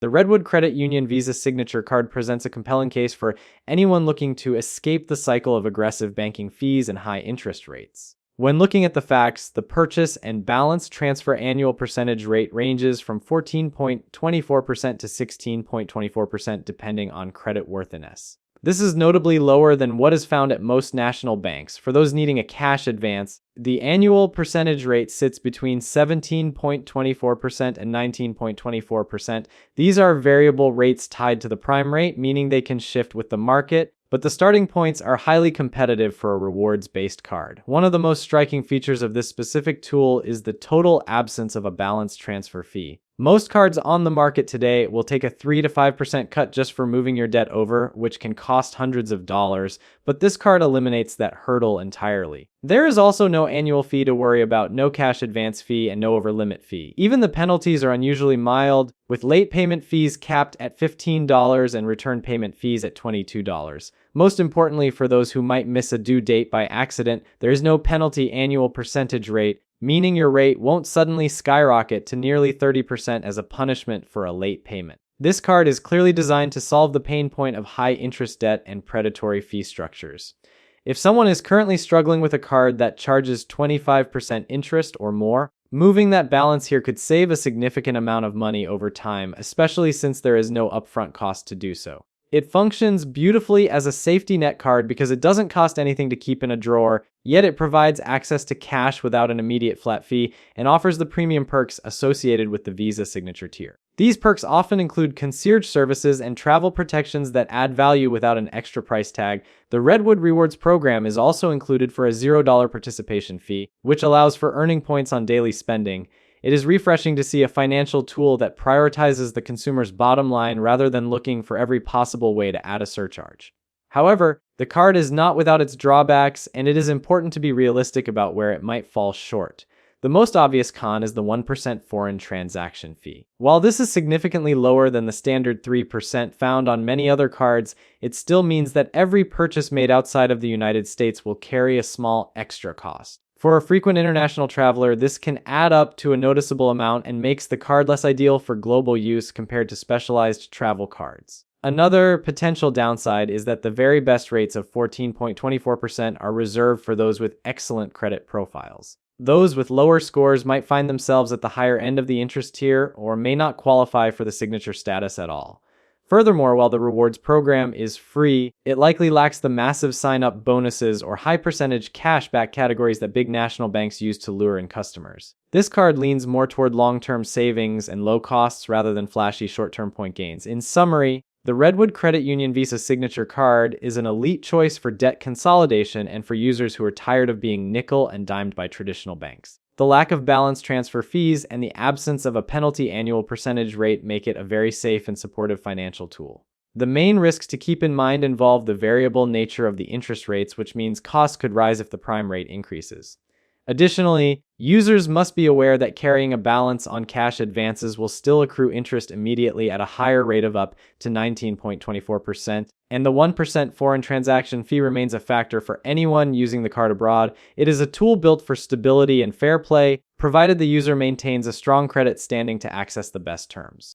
The Redwood Credit Union Visa Signature Card presents a compelling case for anyone looking to escape the cycle of aggressive banking fees and high interest rates. When looking at the facts, the purchase and balance transfer annual percentage rate ranges from 14.24% to 16.24% depending on creditworthiness. This is notably lower than what is found at most national banks. For those needing a cash advance, the annual percentage rate sits between 17.24% and 19.24%. These are variable rates tied to the prime rate, meaning they can shift with the market, but the starting points are highly competitive for a rewards-based card. One of the most striking features of this specific tool is the total absence of a balance transfer fee. Most cards on the market today will take a 3 to 5% cut just for moving your debt over, which can cost hundreds of dollars, but this card eliminates that hurdle entirely. There is also no annual fee to worry about, no cash advance fee, and no over-limit fee. Even the penalties are unusually mild, with late payment fees capped at $15 and return payment fees at $22. Most importantly, for those who might miss a due date by accident, there is no penalty annual percentage rate, meaning your rate won't suddenly skyrocket to nearly 30% as a punishment for a late payment. This card is clearly designed to solve the pain point of high interest debt and predatory fee structures. If someone is currently struggling with a card that charges 25% interest or more, moving that balance here could save a significant amount of money over time, especially since there is no upfront cost to do so. It functions beautifully as a safety net card because it doesn't cost anything to keep in a drawer, yet it provides access to cash without an immediate flat fee and offers the premium perks associated with the Visa Signature tier. These perks often include concierge services and travel protections that add value without an extra price tag. The Redwood Rewards program is also included for a $0 participation fee, which allows for earning points on daily spending. It is refreshing to see a financial tool that prioritizes the consumer's bottom line rather than looking for every possible way to add a surcharge. However, the card is not without its drawbacks, and it is important to be realistic about where it might fall short. The most obvious con is the 1% foreign transaction fee. While this is significantly lower than the standard 3% found on many other cards, it still means that every purchase made outside of the United States will carry a small extra cost. For a frequent international traveler, this can add up to a noticeable amount and makes the card less ideal for global use compared to specialized travel cards. Another potential downside is that the very best rates of 14.24% are reserved for those with excellent credit profiles. Those with lower scores might find themselves at the higher end of the interest tier or may not qualify for the signature status at all. Furthermore, while the rewards program is free, it likely lacks the massive sign-up bonuses or high percentage cashback categories that big national banks use to lure in customers. This card leans more toward long-term savings and low costs rather than flashy short-term point gains. In summary, the Redwood Credit Union Visa Signature Card is an elite choice for debt consolidation and for users who are tired of being nickel and dimed by traditional banks. The lack of balance transfer fees and the absence of a penalty annual percentage rate make it a very safe and supportive financial tool. The main risks to keep in mind involve the variable nature of the interest rates, which means costs could rise if the prime rate increases. Additionally, users must be aware that carrying a balance on cash advances will still accrue interest immediately at a higher rate of up to 19.24%, and the 1% foreign transaction fee remains a factor for anyone using the card abroad. It is a tool built for stability and fair play, provided the user maintains a strong credit standing to access the best terms.